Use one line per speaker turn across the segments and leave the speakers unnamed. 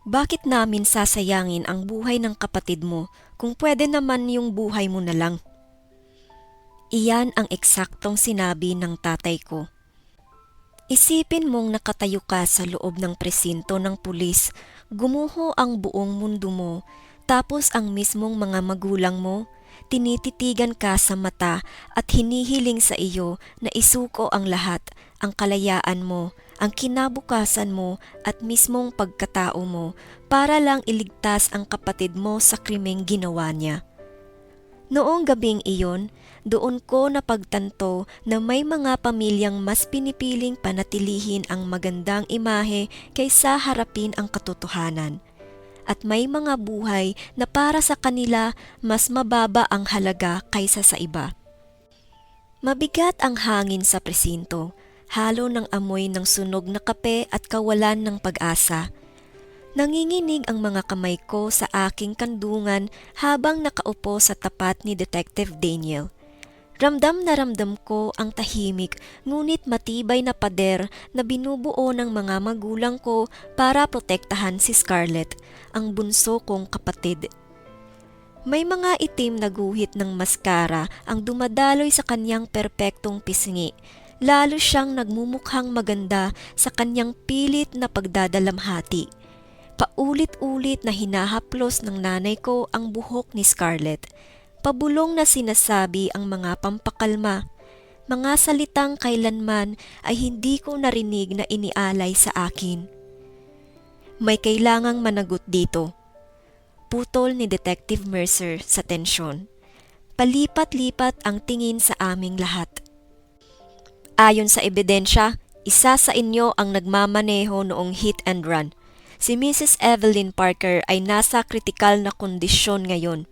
Bakit namin sasayangin ang buhay ng kapatid mo kung pwede naman yung buhay mo na lang? Iyan ang eksaktong sinabi ng tatay ko. Isipin mong nakatayo ka sa loob ng presinto ng pulis, gumuho ang buong mundo mo, tapos ang mismong mga magulang mo, tinititigan ka sa mata at hinihiling sa iyo na isuko ang lahat, ang kalayaan mo, ang kinabukasan mo at mismong pagkatao mo para lang iligtas ang kapatid mo sa krimeng ginawa niya. Noong gabing iyon, doon ko napagtanto na may mga pamilyang mas pinipiling panatilihin ang magandang imahe kaysa harapin ang katotohanan. At may mga buhay na para sa kanila mas mababa ang halaga kaysa sa iba. Mabigat ang hangin sa presinto, halo ng amoy ng sunog na kape at kawalan ng pag-asa. Nanginginig ang mga kamay ko sa aking kandungan habang nakaupo sa tapat ni Detective Daniel. Ramdam na ramdam ko ang tahimik ngunit matibay na pader na binubuo ng mga magulang ko para protektahan si Scarlett, ang bunso kong kapatid. May mga itim na guhit ng maskara ang dumadaloy sa kanyang perpektong pisngi. Lalo siyang nagmumukhang maganda sa kanyang pilit na pagdadalamhati. Paulit-ulit na hinahaplos ng nanay ko ang buhok ni Scarlett. Pabulong na sinasabi ang mga pampakalma. Mga salitang kailanman ay hindi ko narinig na inialay sa akin. May kailangang managot dito. Putol ni Detective Mercer sa tensyon. Palipat-lipat ang tingin sa aming lahat. Ayon sa ebidensya, isa sa inyo ang nagmamaneho noong hit and run. Si Mrs. Evelyn Parker ay nasa kritikal na kondisyon ngayon.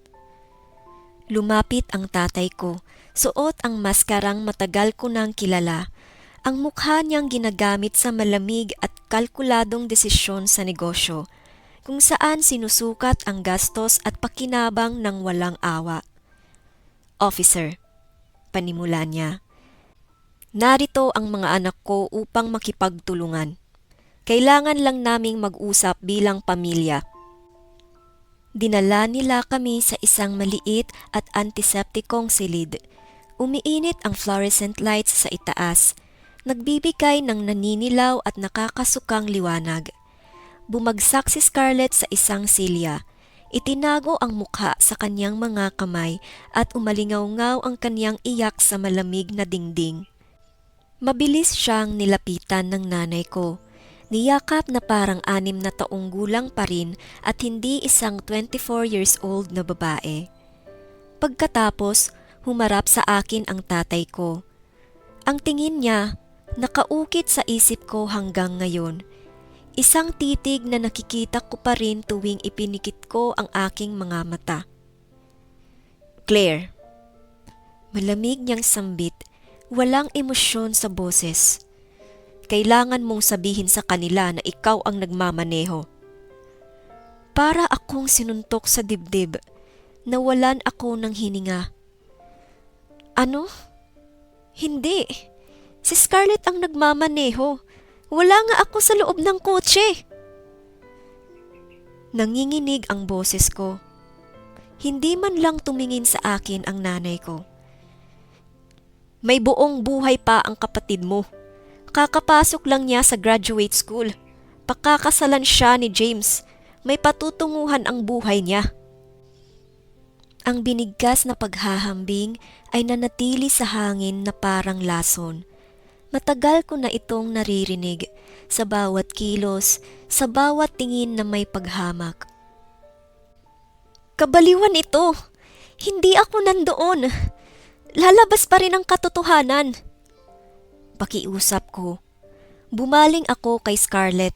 Lumapit ang tatay ko, suot ang maskarang matagal ko nang kilala. Ang mukha niyang ginagamit sa malamig at kalkuladong desisyon sa negosyo, kung saan sinusukat ang gastos at pakinabang ng walang awa. Officer, panimula niya. Narito ang mga anak ko upang makipagtulungan. Kailangan lang naming mag-usap bilang pamilya. Dinala nila kami sa isang maliit at antiseptikong silid. Umiinit ang fluorescent lights sa itaas. Nagbibigay ng naninilaw at nakakasukang liwanag. Bumagsak si Scarlett sa isang silya. Itinago ang mukha sa kanyang mga kamay at umalingaw-ngaw ang kanyang iyak sa malamig na dingding. Mabilis siyang nilapitan ng nanay ko. Niyakap na parang 6 na taong gulang pa rin at hindi isang 24 years old na babae. Pagkatapos, humarap sa akin ang tatay ko. Ang tingin niya, nakaukit sa isip ko hanggang ngayon. Isang titig na nakikita ko pa rin tuwing ipinikit ko ang aking mga mata. Claire. Malamig niyang sambit, walang emosyon sa boses. Kailangan mong sabihin sa kanila na ikaw ang nagmamaneho. Para akong sinuntok sa dibdib, nawalan ako ng hininga. Ano? Hindi. Si Scarlett ang nagmamaneho. Wala nga ako sa loob ng kotse. Nanginginig ang boses ko. Hindi man lang tumingin sa akin ang nanay ko. May buong buhay pa ang kapatid mo. Kakapasok lang niya sa graduate school. Pakakasalan siya ni James. May patutunguhan ang buhay niya. Ang binigkas na paghahambing ay nanatili sa hangin na parang lason. Matagal ko na itong naririnig sa bawat kilos, sa bawat tingin na may paghamak. Kabaliwan ito! Hindi ako nandoon! Lalabas pa rin ang katotohanan! Pakiusap ko. Bumaling ako kay Scarlett.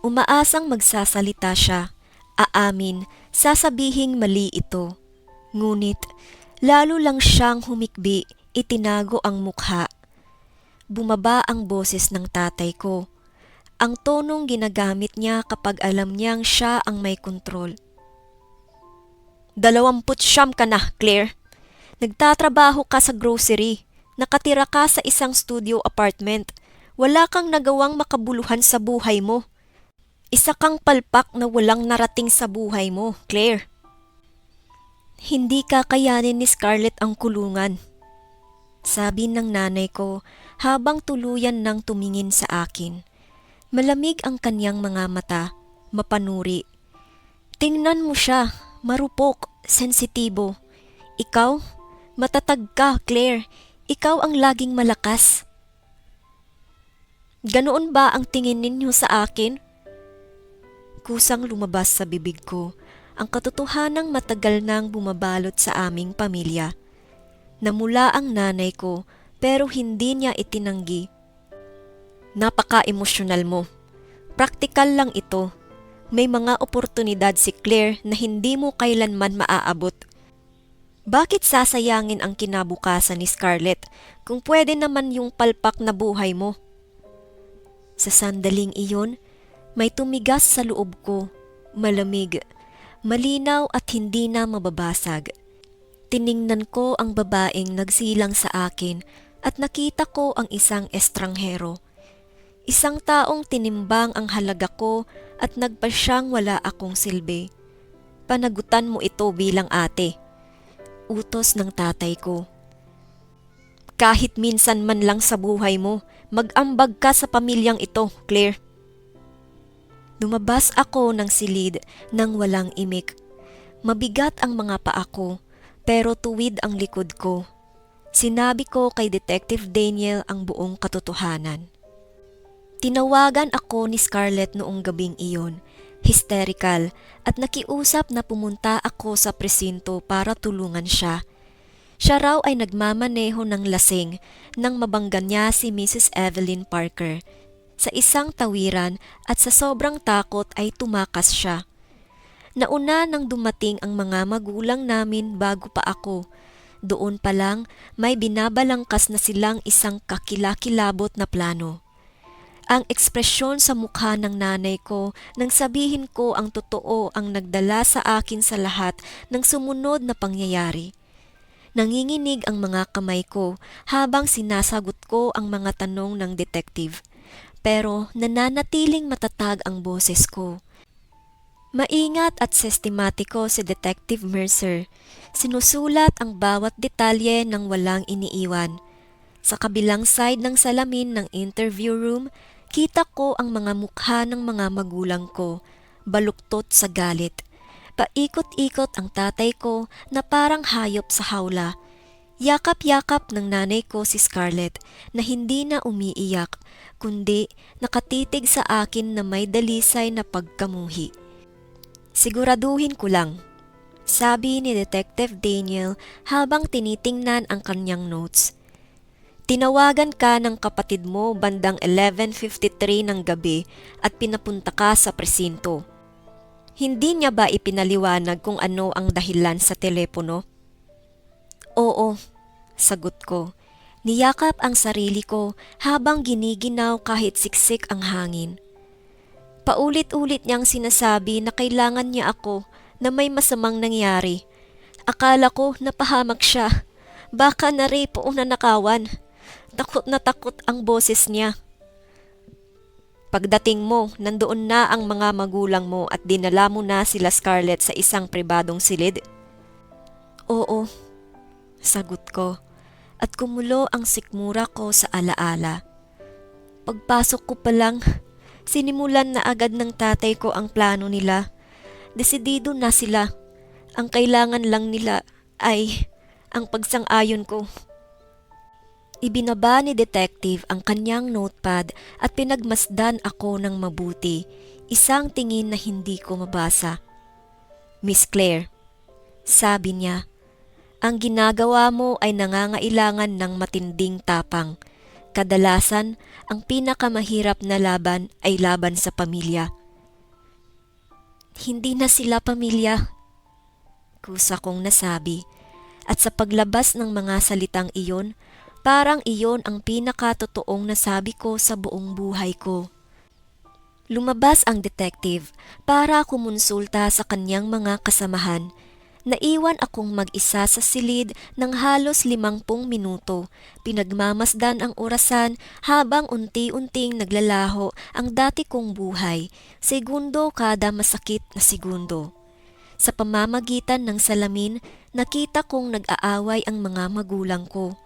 Umaasang magsasalita siya. Aamin, sasabihing mali ito. Ngunit, lalo lang siyang humikbi, itinago ang mukha. Bumaba ang boses ng tatay ko. Ang tonong ginagamit niya kapag alam niyang siya ang may kontrol. 29 ka na, Claire. Nagtatrabaho ka sa grocery. Nakatira ka sa isang studio apartment. Wala kang nagawang makabuluhan sa buhay mo. Isa kang palpak na walang narating sa buhay mo, Claire. Hindi kakayanin ni Scarlett ang kulungan, sabi ng nanay ko habang tuluyan nang tumingin sa akin. Malamig ang kanyang mga mata, mapanuri. Tingnan mo siya, marupok, sensitibo. Ikaw, matatag ka, Claire. Ikaw ang laging malakas. Ganoon ba ang tingin ninyo sa akin? Kusang lumabas sa bibig ko ang katotohanang matagal nang bumabalot sa aming pamilya. Namula ang nanay ko pero hindi niya itinanggi. Napaka-emosyonal mo. Praktikal lang ito. May mga oportunidad si Claire na hindi mo kailanman maaabot. Bakit sasayangin ang kinabukasan ni Scarlett kung pwede naman yung palpak na buhay mo? Sa sandaling iyon, may tumigas sa loob ko, malamig, malinaw at hindi na mababasag. Tiningnan ko ang babaeng nagsilang sa akin at nakita ko ang isang estranghero. Isang taong tinimbang ang halaga ko at nagpasyang wala akong silbi. Panagutan mo ito bilang ate. Utos ng tatay ko. Kahit minsan man lang sa buhay mo, mag-ambag ka sa pamilyang ito, Claire. Lumabas ako ng silid nang walang imik. Mabigat ang mga paa ko, pero tuwid ang likod ko. Sinabi ko kay Detective Daniel ang buong katotohanan. Tinawagan ako ni Scarlett noong gabing iyon, hysterical, at nakiusap na pumunta ako sa presinto para tulungan siya. Siya raw ay nagmamaneho ng lasing nang mabangga niya si Mrs. Evelyn Parker. Sa isang tawiran at sa sobrang takot ay tumakas siya. Nauna nang dumating ang mga magulang namin bago pa ako. Doon pa lang may binabalangkas na silang isang kakilakilabot na plano. Ang ekspresyon sa mukha ng nanay ko nang sabihin ko ang totoo ang nagdala sa akin sa lahat ng sumunod na pangyayari. Nanginginig ang mga kamay ko habang sinasagot ko ang mga tanong ng detective. Pero nananatiling matatag ang boses ko. Maingat at sistematiko si Detective Mercer. Sinusulat ang bawat detalye ng walang iniiwan. Sa kabilang side ng salamin ng interview room, kita ko ang mga mukha ng mga magulang ko, baluktot sa galit. Paikot-ikot ang tatay ko na parang hayop sa hawla. Yakap-yakap ng nanay ko si Scarlett na hindi na umiiyak, kundi nakatitig sa akin na may dalisay na pagkamuhi. Siguraduhin ko lang, sabi ni Detective Daniel habang tinitingnan ang kanyang notes. Tinawagan ka ng kapatid mo bandang 11:53 ng gabi at pinapunta ka sa presinto. Hindi niya ba ipinaliwanag kung ano ang dahilan sa telepono? Oo, sagot ko. Niyakap ang sarili ko habang giniginaw kahit siksik ang hangin. Paulit-ulit niyang sinasabi na kailangan niya ako na may masamang nangyari. Akala ko napahamak siya. Baka na-rape o nanakawan. Takot na takot ang boses niya. Pagdating mo, nandoon na ang mga magulang mo at dinala mo na sila Scarlett sa isang pribadong silid? Oo, sagot ko. At kumulo ang sikmura ko sa alaala. Pagpasok ko pa lang, sinimulan na agad ng tatay ko ang plano nila. Desidido na sila. Ang kailangan lang nila ay ang pagsang-ayon ko. Ibinaba ni Detective ang kanyang notepad at pinagmasdan ako ng mabuti, isang tingin na hindi ko mabasa. Miss Claire, sabi niya, ang ginagawa mo ay nangangailangan ng matinding tapang. Kadalasan, ang pinakamahirap na laban ay laban sa pamilya. Hindi na sila pamilya, kusa kong nasabi, at sa paglabas ng mga salitang iyon, parang iyon ang pinakatotoong nasabi ko sa buong buhay ko. Lumabas ang detective para kumonsulta sa kanyang mga kasamahan. Naiwan akong mag-isa sa silid ng halos 50 minuto. Pinagmamasdan ang orasan habang unti-unting naglalaho ang dati kong buhay, segundo kada masakit na segundo. Sa pamamagitan ng salamin, nakita kong nag-aaway ang mga magulang ko.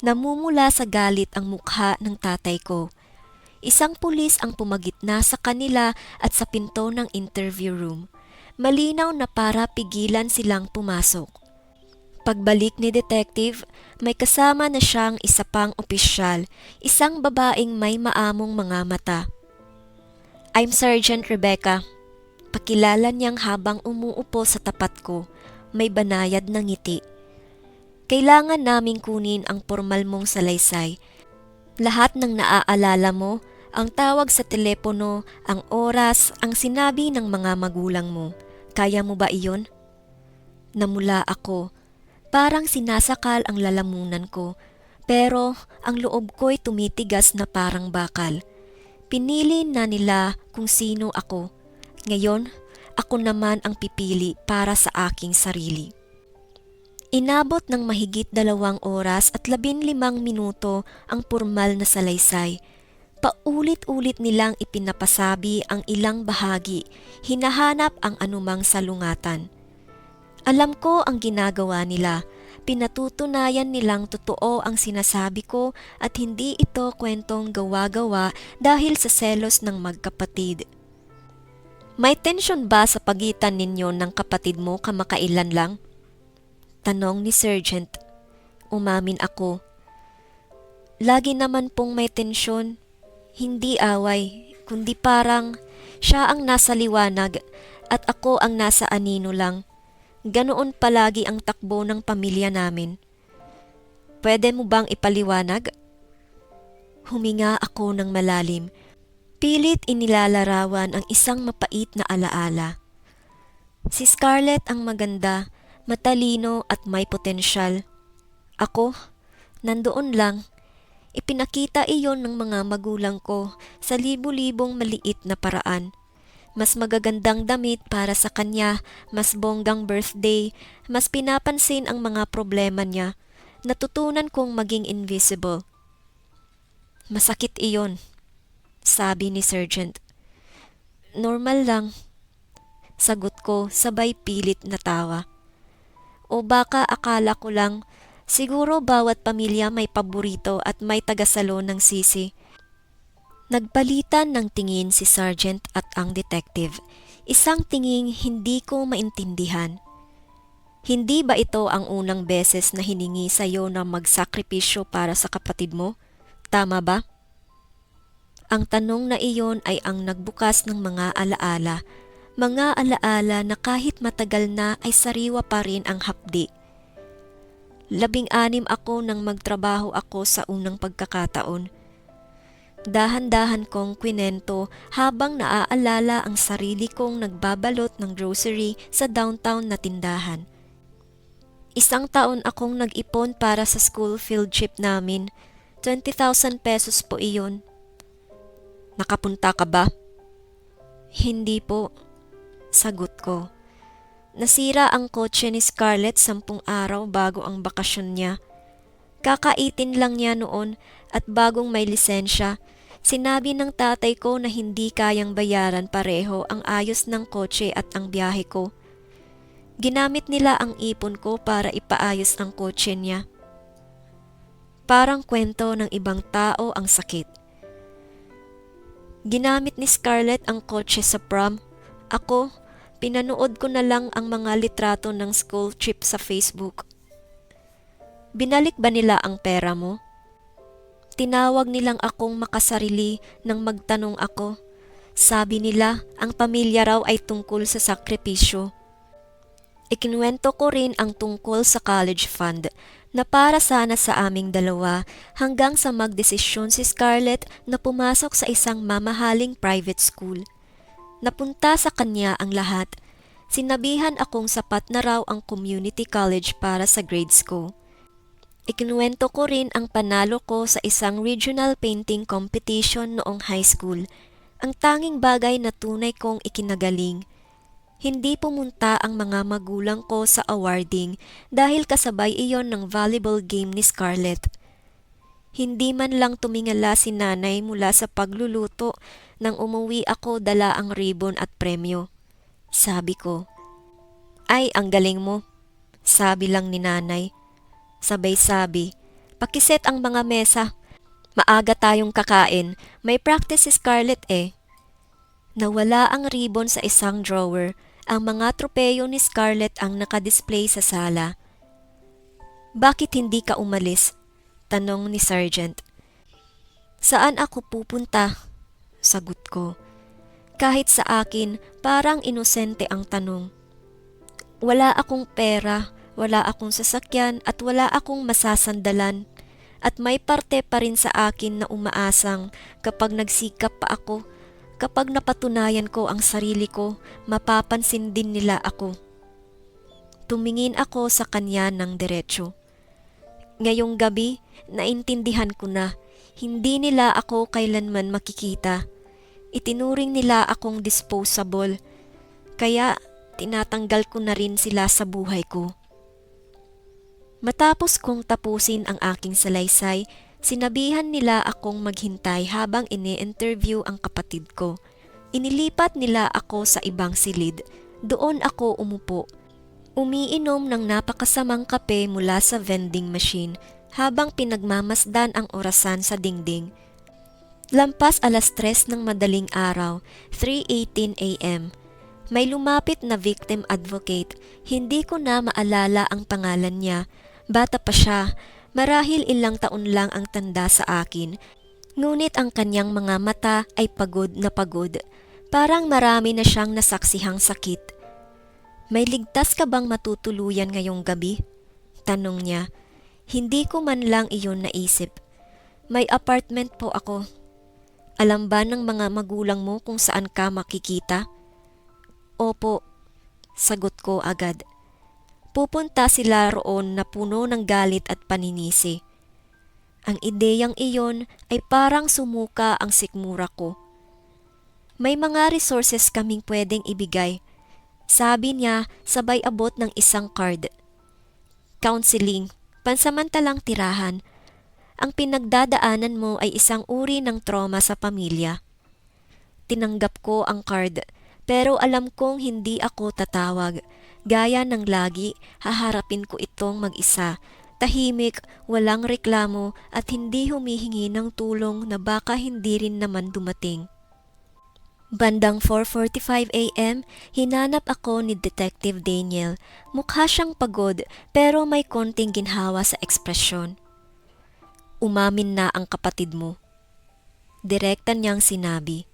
Namumula sa galit ang mukha ng tatay ko. Isang pulis ang pumagitna sa kanila at sa pinto ng interview room. Malinaw na para pigilan silang pumasok. Pagbalik ni detective, may kasama na siyang isa pang opisyal, isang babaeng may maamong mga mata. "I'm Sergeant Rebecca." Pakilala niyang habang umuupo sa tapat ko, may banayad na ngiti. "Kailangan naming kunin ang pormal mong salaysay. Lahat ng naaalala mo, ang tawag sa telepono, ang oras, ang sinabi ng mga magulang mo. Kaya mo ba iyon?" Namula ako. Parang sinasakal ang lalamunan ko. Pero ang loob ko'y tumitigas na parang bakal. Pinili na nila kung sino ako. Ngayon, ako naman ang pipili para sa aking sarili. Inabot ng mahigit 2 oras at 15 minuto ang pormal na salaysay. Paulit-ulit nilang ipinapasabi ang ilang bahagi, hinahanap ang anumang salungatan. Alam ko ang ginagawa nila, pinatutunayan nilang totoo ang sinasabi ko at hindi ito kwentong gawa-gawa dahil sa selos ng magkapatid. "May tensyon ba sa pagitan ninyo ng kapatid mo kamakailan lang?" Tanong ni Sergeant. Umamin ako. "Lagi naman pong may tensyon. Hindi away, kundi parang siya ang nasa liwanag at ako ang nasa anino lang. Ganoon palagi ang takbo ng pamilya namin." "Pwede mo bang ipaliwanag?" Huminga ako ng malalim. Pilit inilalarawan ang isang mapait na alaala. Si Scarlett ang maganda, matalino at may potensyal. Ako, nandoon lang. Ipinakita iyon ng mga magulang ko sa libu-libong maliit na paraan. Mas magagandang damit para sa kanya, mas bonggang birthday, mas pinapansin ang mga problema niya. Natutunan kong maging invisible. "Masakit iyon," sabi ni Sergeant. "Normal lang," sagot ko sabay pilit na tawa. O baka akala ko lang, siguro bawat pamilya may paborito at may tagasalo ng sisi. Nagpalitan ng tingin si Sergeant at ang detective. Isang tinging hindi ko maintindihan. "Hindi ba ito ang unang beses na hiningi sa iyo na magsakripisyo para sa kapatid mo? Tama ba?" Ang tanong na iyon ay ang nagbukas ng mga alaala. Mga alaala na kahit matagal na ay sariwa pa rin ang hapdi. 16 ako nang magtrabaho ako sa unang pagkakataon. Dahan-dahan kong kwinento habang naaalala ang sarili kong nagbabalot ng grocery sa downtown na tindahan. 1 taon akong nag-ipon para sa school field trip namin. 20,000 pesos po iyon. "Nakapunta ka ba?" "Hindi po," sagot ko. Nasira ang kotse ni Scarlett 10 araw bago ang bakasyon niya. Kakaitin lang niya noon at bagong may lisensya. Sinabi ng tatay ko na hindi kayang bayaran pareho ang ayos ng kotse at ang biyahe ko. Ginamit nila ang ipon ko para ipaayos ang kotse niya. Parang kwento ng ibang tao ang sakit. Ginamit ni Scarlett ang kotse sa prom. Ako, pinanood ko na lang ang mga litrato ng school trip sa Facebook. "Binalik ba nila ang pera mo?" Tinawag nilang akong makasarili nang magtanong ako. Sabi nila ang pamilya raw ay tungkol sa sakripisyo. Ikinuwento ko rin ang tungkol sa college fund na para sana sa aming dalawa hanggang sa magdesisyon si Scarlett na pumasok sa isang mamahaling private school. Napunta sa kanya ang lahat. Sinabihan akong sapat na raw ang community college para sa grades ko. Ikinuwento ko rin ang panalo ko sa isang regional painting competition noong high school, ang tanging bagay na tunay kong ikinagaling. Hindi pumunta ang mga magulang ko sa awarding dahil kasabay iyon ng volleyball game ni Scarlett. Hindi man lang tumingala si nanay mula sa pagluluto nang umuwi ako dala ang ribbon at premyo. Sabi ko, "Ay, ang galing mo," sabi lang ni nanay. Sabay sabi, "Pakiset ang mga mesa. Maaga tayong kakain. May practice si Scarlett eh." Nawala ang ribbon sa isang drawer. Ang mga tropeyo ni Scarlett ang nakadisplay sa sala. "Bakit hindi ka umalis?" tanong ni Sergeant. "Saan ako pupunta?" sagot ko. Kahit sa akin, parang inosente ang tanong. Wala akong pera, wala akong sasakyan at wala akong masasandalan. At may parte pa rin sa akin na umaasang kapag nagsikap pa ako, kapag napatunayan ko ang sarili ko, mapapansin din nila ako. Tumingin ako sa kanya ng diretsyo. Ngayong gabi, naintindihan ko na hindi nila ako kailanman makikita. Itinuring nila akong disposable, kaya tinatanggal ko na rin sila sa buhay ko. Matapos kong tapusin ang aking salaysay, sinabihan nila akong maghintay habang ini-interview ang kapatid ko. Inilipat nila ako sa ibang silid. Doon ako umupo. Umiinom ng napakasamang kape mula sa vending machine habang pinagmamasdan ang orasan sa dingding. Lampas 3:00 ng madaling araw, 3:18 a.m. May lumapit na victim advocate. Hindi ko na maalala ang pangalan niya. Bata pa siya, marahil ilang taon lang ang tanda sa akin. Ngunit ang kanyang mga mata ay pagod na pagod. Parang marami na siyang nasaksihang sakit. "May ligtas ka bang matutuluyan ngayong gabi?" tanong niya. Hindi ko man lang iyon naisip. "May apartment po ako." "Alam ba ng mga magulang mo kung saan ka makikita?" "Opo," sagot ko agad. Pupunta sila roon na puno ng galit at paninisi. Ang ideyang iyon ay parang sumuka ang sikmura ko. "May mga resources kaming pwedeng ibigay," sabi niya sabay abot ng isang card. "Counseling, pansamantalang tirahan. Ang pinagdadaanan mo ay isang uri ng trauma sa pamilya." Tinanggap ko ang card, pero alam kong hindi ako tatawag. Gaya ng lagi, haharapin ko itong mag-isa. Tahimik, walang reklamo at hindi humihingi ng tulong na baka hindi rin naman dumating. Bandang 4:45 a.m., hinanap ako ni Detective Daniel. Mukha siyang pagod pero may konting ginhawa sa ekspresyon. "Umamin na ang kapatid mo," direkta niyang sinabi.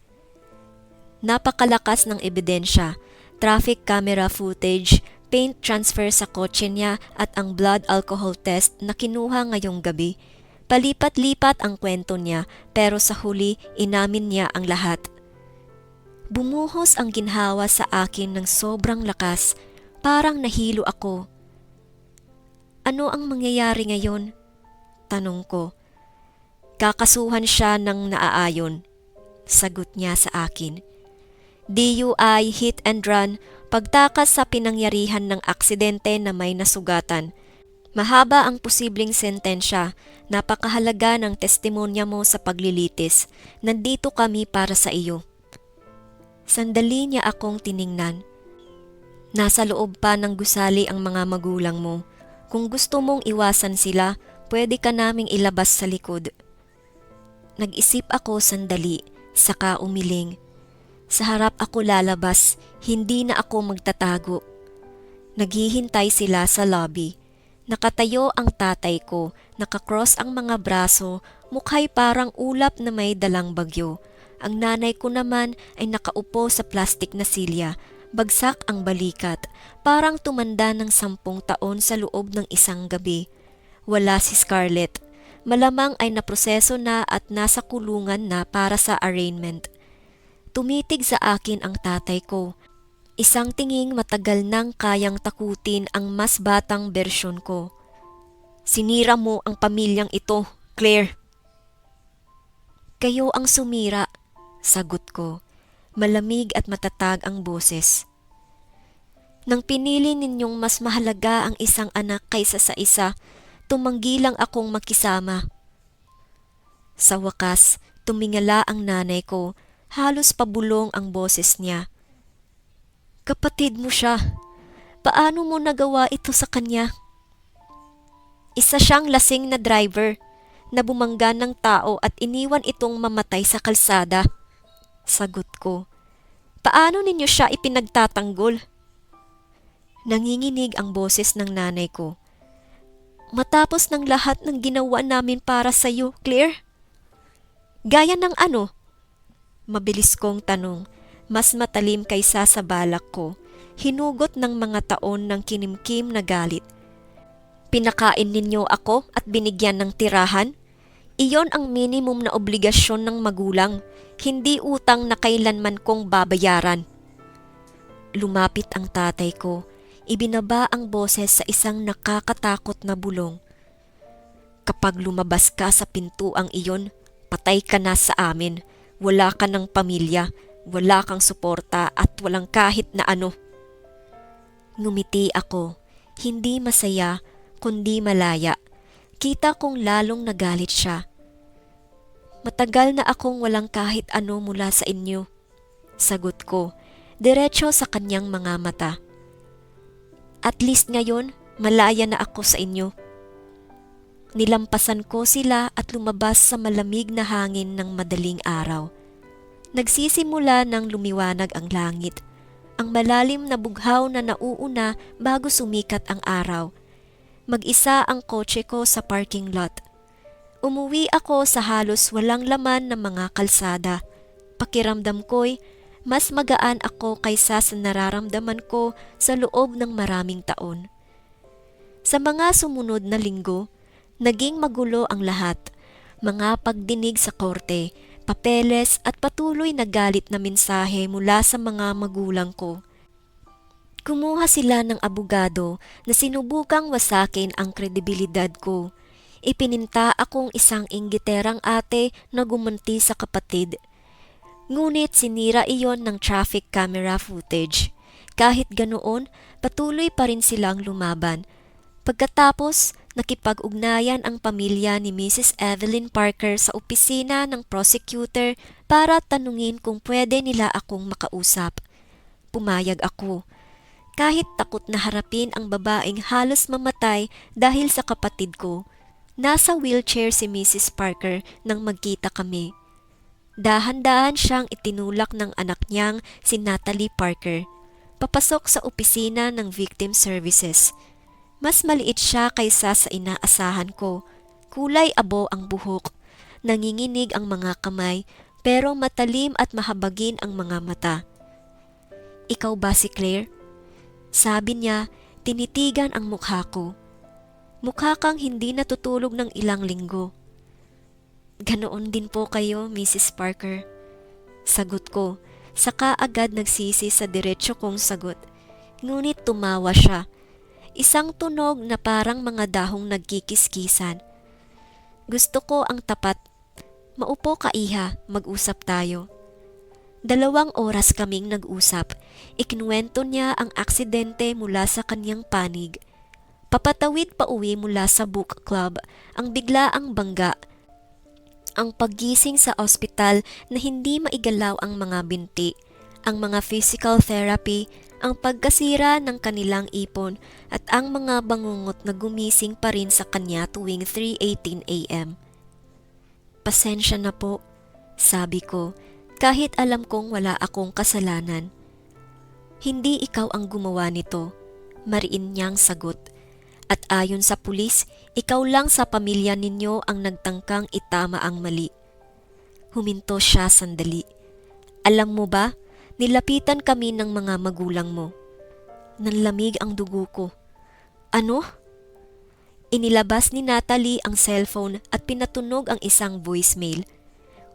Napakalakas ng ebidensya, traffic camera footage, paint transfer sa kotse niya at ang blood alcohol test na kinuha ngayong gabi. Palipat-lipat ang kwento niya pero sa huli inamin niya ang lahat. Bumuhos ang ginhawa sa akin ng sobrang lakas, parang nahilo ako. "Ano ang mangyayari ngayon?" tanong ko. "Kakasuhan siya ng naaayon," sagot niya sa akin. DUI, hit and run, pagtakas sa pinangyarihan ng aksidente na may nasugatan. Mahaba ang posibleng sentensya, napakahalaga ng testimonya mo sa paglilitis. Nandito kami para sa iyo. Sandali niya akong tiningnan. "Nasa loob pa ng gusali ang mga magulang mo. Kung gusto mong iwasan sila, pwede ka naming ilabas sa likod." Nag-isip ako sandali, saka umiling. Sa harap ako lalabas, hindi na ako magtatago. Naghihintay sila sa lobby. Nakatayo ang tatay ko, nakakross ang mga braso, mukha'y parang ulap na may dalang bagyo. Ang nanay ko naman ay nakaupo sa plastik na silya, bagsak ang balikat, parang tumanda ng 10 taon sa loob ng isang gabi. Wala si Scarlett. Malamang ay naproseso na at nasa kulungan na para sa arraignment. Tumitig sa akin ang tatay ko. Isang tinging matagal nang kayang takutin ang mas batang bersyon ko. "Sinira mo ang pamilyang ito, Claire." "Kayo ang sumira," sagot ko. Malamig at matatag ang boses. Nang pinili ninyong mas mahalaga ang isang anak kaysa sa isa, tumanggi lang akong makisama. Sa wakas, tumingala ang nanay ko, halos pabulong ang boses niya. Kapatid mo siya. Paano mo nagawa ito sa kanya? Isa siyang lasing na driver na bumangga ng tao at iniwan itong mamatay sa kalsada. Sagot ko. Paano ninyo siya ipinagtatanggol? Nanginginig ang boses ng nanay ko. Matapos ng lahat ng ginawa namin para sa iyo, Claire? Gaya ng ano? Mabilis kong tanong, mas matalim kaysa sa balak ko, hinugot ng mga taon ng kinimkim na galit. Pinakain ninyo ako at binigyan ng tirahan? Iyon ang minimum na obligasyon ng magulang, hindi utang na kailanman kong babayaran. Lumapit ang tatay ko, ibinaba ang boses sa isang nakakatakot na bulong. Kapag lumabas ka sa pintuang iyon, patay ka na sa amin. Wala ka ng pamilya, wala kang suporta at walang kahit na ano. Ngumiti ako, hindi masaya kundi malaya. Kita kong lalong nagalit siya. Matagal na akong walang kahit ano mula sa inyo. Sagot ko, diretso sa kanyang mga mata. At least ngayon, malaya na ako sa inyo. Nilampasan ko sila at lumabas sa malamig na hangin ng madaling araw. Nagsisimula ng lumiwanag ang langit. Ang malalim na bughaw na nauuna bago sumikat ang araw. Mag-isa ang kotse ko sa parking lot. Umuwi ako sa halos walang laman na mga kalsada. Pakiramdam ko'y mas magaan ako kaysa sa nararamdaman ko sa loob ng maraming taon. Sa mga sumunod na linggo, naging magulo ang lahat. Mga pagdinig sa korte, papeles at patuloy na galit na mensahe mula sa mga magulang ko. Kumuha sila ng abogado na sinubukang wasakin ang kredibilidad ko. Ipininta akong isang inggiterang ate na gumanti sa kapatid. Ngunit sinira iyon ng traffic camera footage. Kahit ganoon, patuloy pa rin silang lumaban. Pagkatapos, nakipag-ugnayan ang pamilya ni Mrs. Evelyn Parker sa opisina ng prosecutor para tanungin kung pwede nila akong makausap. Pumayag ako. Kahit takot na harapin ang babaeng halos mamatay dahil sa kapatid ko, nasa wheelchair si Mrs. Parker nang magkita kami. Dahan-dahan siyang itinulak ng anak niyang si Natalie Parker, papasok sa opisina ng Victim Services. Mas maliit siya kaysa sa inaasahan ko. Kulay abo ang buhok, nanginginig ang mga kamay, pero matalim at mahabagin ang mga mata. Ikaw ba si Claire? Sabi niya, tinitigan ang mukha ko. Mukha kang hindi natutulog ng ilang linggo. Ganoon din po kayo, Mrs. Parker. Sagot ko, saka agad nagsisi sa diretsyo kong sagot. Ngunit tumawa siya. Isang tunog na parang mga dahong nagkikiskisan. Gusto ko ang tapat. Maupo ka, iha, mag-usap tayo. 2 oras kaming nag-usap. Ikinuwento niya ang aksidente mula sa kanyang panig. Papatawid pa uwi mula sa book club, ang biglaang bangga. Ang paggising sa ospital na hindi maigalaw ang mga binti, ang mga physical therapy, ang pagkasira ng kanilang ipon at ang mga bangungot na gumising pa rin sa kanya tuwing 3:18 a.m. Pasensya na po, sabi ko, kahit alam kong wala akong kasalanan. Hindi ikaw ang gumawa nito, mariin niyang sagot. At ayon sa pulis, ikaw lang sa pamilya ninyo ang nagtangkang itama ang mali. Huminto siya sandali. Alam mo ba, nilapitan kami ng mga magulang mo. Nanlamig ang dugo ko. Ano? Inilabas ni Natalie ang cellphone at pinatunog ang isang voicemail.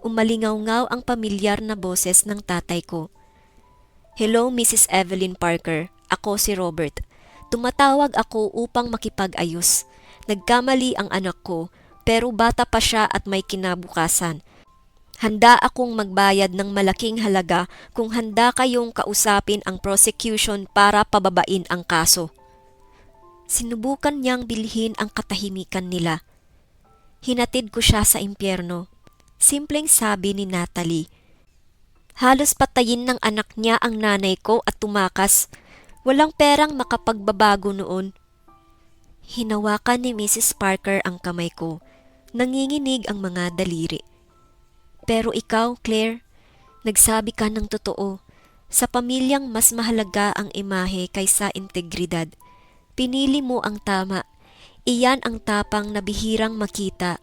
Umalingaw-ngaw ang pamilyar na boses ng tatay ko. Hello, Mrs. Evelyn Parker. Ako si Robert. Tumatawag ako upang makipag-ayos. Nagkamali ang anak ko, pero bata pa siya at may kinabukasan. Handa akong magbayad ng malaking halaga kung handa kayong kausapin ang prosecution para pababain ang kaso. Sinubukan niyang bilhin ang katahimikan nila. Hinatid ko siya sa impyerno. Simpleng sabi ni Natalie. Halos patayin ng anak niya ang nanay ko at tumakas. Walang perang makapagbabago noon. Hinawakan ni Mrs. Parker ang kamay ko. Nanginginig ang mga daliri. Pero ikaw, Claire, nagsabi ka ng totoo. Sa pamilyang mas mahalaga ang imahe kaysa integridad. Pinili mo ang tama. Iyan ang tapang na bihirang makita.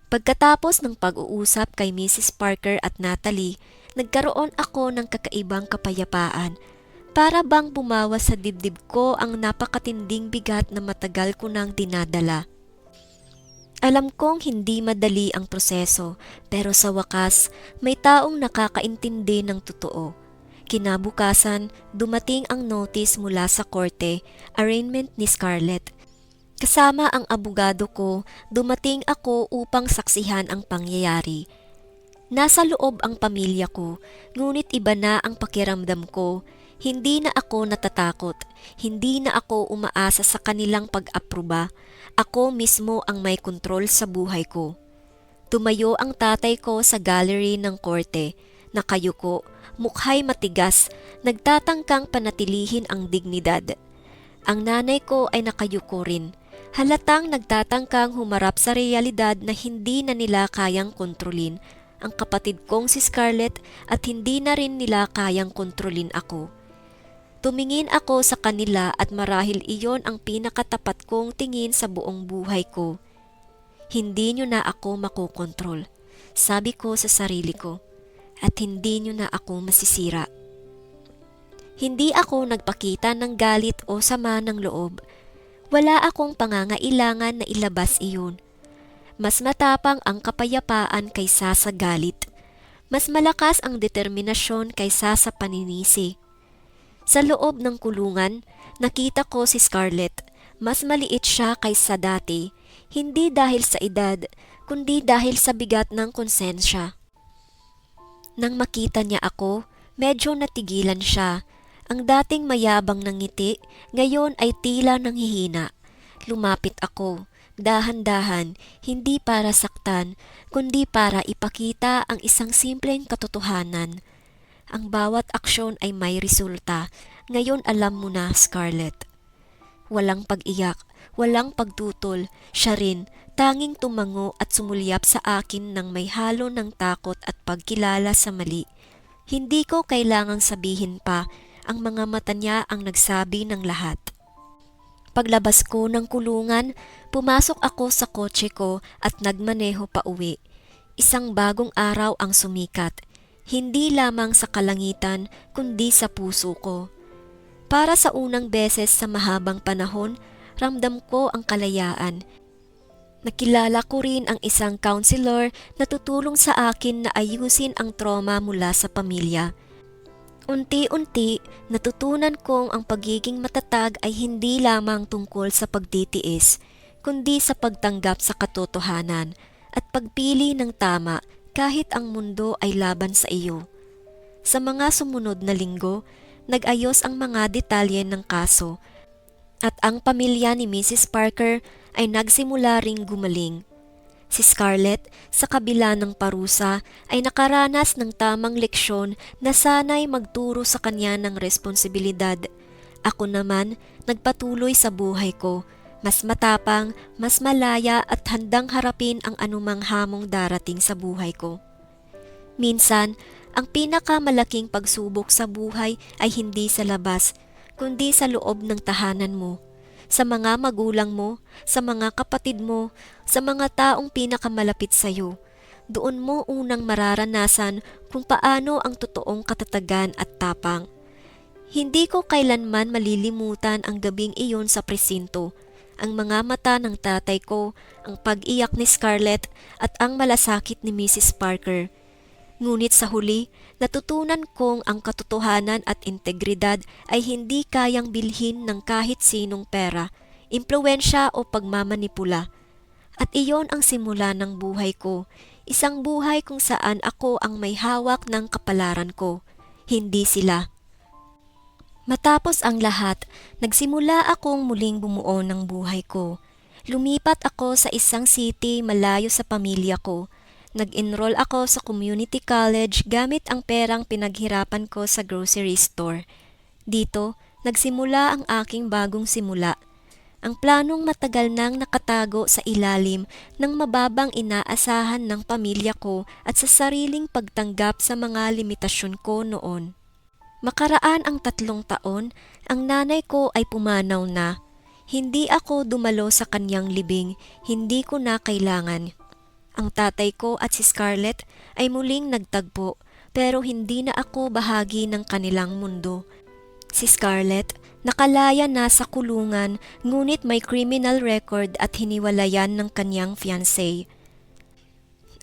Pagkatapos ng pag-uusap kay Mrs. Parker at Natalie, nagkaroon ako ng kakaibang kapayapaan. Para bang bumawas sa dibdib ko ang napakatinding bigat na matagal ko nang dinadala. Alam kong hindi madali ang proseso, pero sa wakas, may taong nakakaintindi ng totoo. Kinabukasan, dumating ang notice mula sa korte, arraignment ni Scarlett. Kasama ang abogado ko, dumating ako upang saksihan ang pangyayari. Nasa loob ang pamilya ko, ngunit iba na ang pakiramdam ko. Hindi na ako natatakot, hindi na ako umaasa sa kanilang pag-aproba. Ako mismo ang may kontrol sa buhay ko. Tumayo ang tatay ko sa gallery ng korte, nakayuko, mukha'y matigas, nagtatangkang panatilihin ang dignidad. Ang nanay ko ay nakayuko rin, halatang nagtatangkang humarap sa realidad na hindi na nila kayang kontrolin ang kapatid kong si Scarlett at hindi na rin nila kayang kontrolin ako. Tumingin ako sa kanila at marahil iyon ang pinakatapat kong tingin sa buong buhay ko. Hindi nyo na ako makokontrol, sabi ko sa sarili ko, at hindi nyo na ako masisira. Hindi ako nagpakita ng galit o sama ng loob. Wala akong pangangailangan na ilabas iyon. Mas matapang ang kapayapaan kaysa sa galit. Mas malakas ang determinasyon kaysa sa paninisi. Sa loob ng kulungan, nakita ko si Scarlett. Mas maliit siya kaysa dati, hindi dahil sa edad, kundi dahil sa bigat ng konsensya. Nang makita niya ako, medyo natigilan siya. Ang dating mayabang ng ngiti, ngayon ay tila nanghihina. Lumapit ako, dahan-dahan, hindi para saktan, kundi para ipakita ang isang simpleng katotohanan. Ang bawat aksyon ay may resulta. Ngayon alam mo na, Scarlett. Walang pag-iyak, walang pagtutol, siya rin, tanging tumango at sumulyap sa akin ng may halo ng takot at pagkilala sa mali. Hindi ko kailangang sabihin pa, ang mga mata niya ang nagsabi ng lahat. Paglabas ko ng kulungan, pumasok ako sa kotse ko at nagmaneho pa uwi. Isang bagong araw ang sumikat. Hindi lamang sa kalangitan, kundi sa puso ko. Para sa unang beses sa mahabang panahon, ramdam ko ang kalayaan. Nakilala ko rin ang isang counselor na tutulong sa akin na ayusin ang trauma mula sa pamilya. Unti-unti, natutunan kong ang pagiging matatag ay hindi lamang tungkol sa pagtitiis, kundi sa pagtanggap sa katotohanan at pagpili ng tama kahit ang mundo ay laban sa iyo. Sa mga sumunod na linggo, nag-ayos ang mga detalye ng kaso at ang pamilya ni Mrs. Parker ay nagsimula ring gumaling. Si Scarlett, sa kabila ng parusa, ay nakaranas ng tamang leksyon na sana'y magturo sa kanya ng responsibilidad. Ako naman, nagpatuloy sa buhay ko, mas matapang, mas malaya at handang harapin ang anumang hamong darating sa buhay ko. Minsan, ang pinakamalaking pagsubok sa buhay ay hindi sa labas, kundi sa loob ng tahanan mo, sa mga magulang mo, sa mga kapatid mo, sa mga taong pinakamalapit sa iyo. Doon mo unang mararanasan kung paano ang totoong katatagan at tapang. Hindi ko kailanman malilimutan ang gabing iyon sa presinto, ang mga mata ng tatay ko, ang pag-iyak ni Scarlett at ang malasakit ni Mrs. Parker. Ngunit sa huli, natutunan kong ang katotohanan at integridad ay hindi kayang bilhin ng kahit sinong pera, impluwensya o pagmamanipula. At iyon ang simula ng buhay ko, Isang buhay kung saan ako ang may hawak ng kapalaran ko, hindi sila. Matapos ang lahat, nagsimula akong muling bumuo ng buhay ko. Lumipat ako sa isang city malayo sa pamilya ko. Nag-enroll ako sa community college gamit ang perang pinaghirapan ko sa grocery store. Dito, nagsimula ang aking bagong simula. Ang planong matagal nang nakatago sa ilalim ng mababang inaasahan ng pamilya ko at sa sariling pagtanggap sa mga limitasyon ko noon. Makaraan ang 3 taon, ang nanay ko ay pumanaw na. Hindi ako dumalo sa kanyang libing, hindi ko na kailangan. Ang tatay ko at si Scarlett ay muling nagtagpo, pero hindi na ako bahagi ng kanilang mundo. Si Scarlett, nakalaya na sa kulungan, ngunit may criminal record at hiniwalayan ng kanyang fiancé.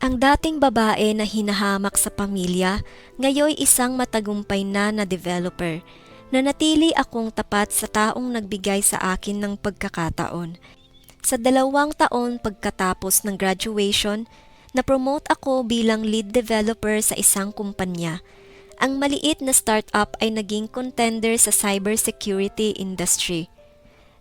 Ang dating babae na hinahamak sa pamilya, ngayoy isang matagumpay na developer. Nanatili akong tapat sa taong nagbigay sa akin ng pagkakataon. Sa 2 taon pagkatapos ng graduation, na-promote ako bilang lead developer sa isang kumpanya. Ang maliit na startup ay naging contender sa cybersecurity industry.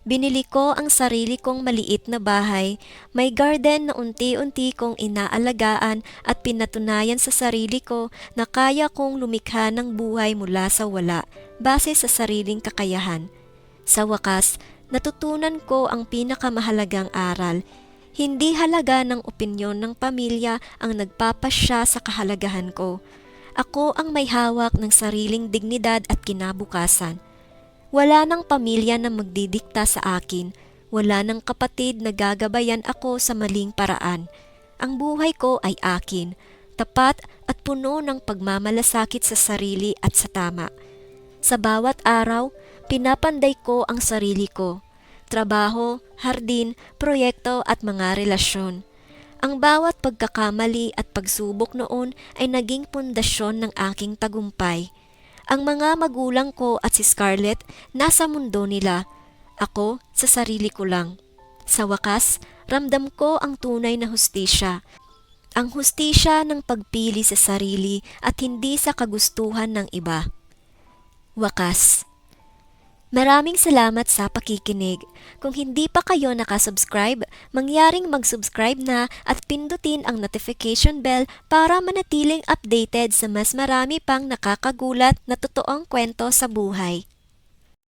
Binili ko ang sarili kong maliit na bahay, may garden na unti-unti kong inaalagaan at pinatunayan sa sarili ko na kaya kong lumikha ng buhay mula sa wala, base sa sariling kakayahan. Sa wakas, natutunan ko ang pinakamahalagang aral. Hindi halaga ng opinyon ng pamilya ang nagpapasya sa kahalagahan ko. Ako ang may hawak ng sariling dignidad at kinabukasan. Wala nang pamilya na magdidikta sa akin, wala nang kapatid na gagabayan ako sa maling paraan. Ang buhay ko ay akin, tapat at puno ng pagmamalasakit sa sarili at sa tama. Sa bawat araw, pinapanday ko ang sarili ko. Trabaho, hardin, proyekto at mga relasyon. Ang bawat pagkakamali at pagsubok noon ay naging pundasyon ng aking tagumpay. Ang mga magulang ko at si Scarlett nasa mundo nila, ako sa sarili ko lang. Sa wakas, ramdam ko ang tunay na hustisya. Ang hustisya ng pagpili sa sarili at hindi sa kagustuhan ng iba. Wakas. Maraming salamat sa pakikinig. Kung hindi pa kayo nakasubscribe, mangyaring mag-subscribe na at pindutin ang notification bell para manatiling updated sa mas marami pang nakakagulat na totoong kwento sa buhay.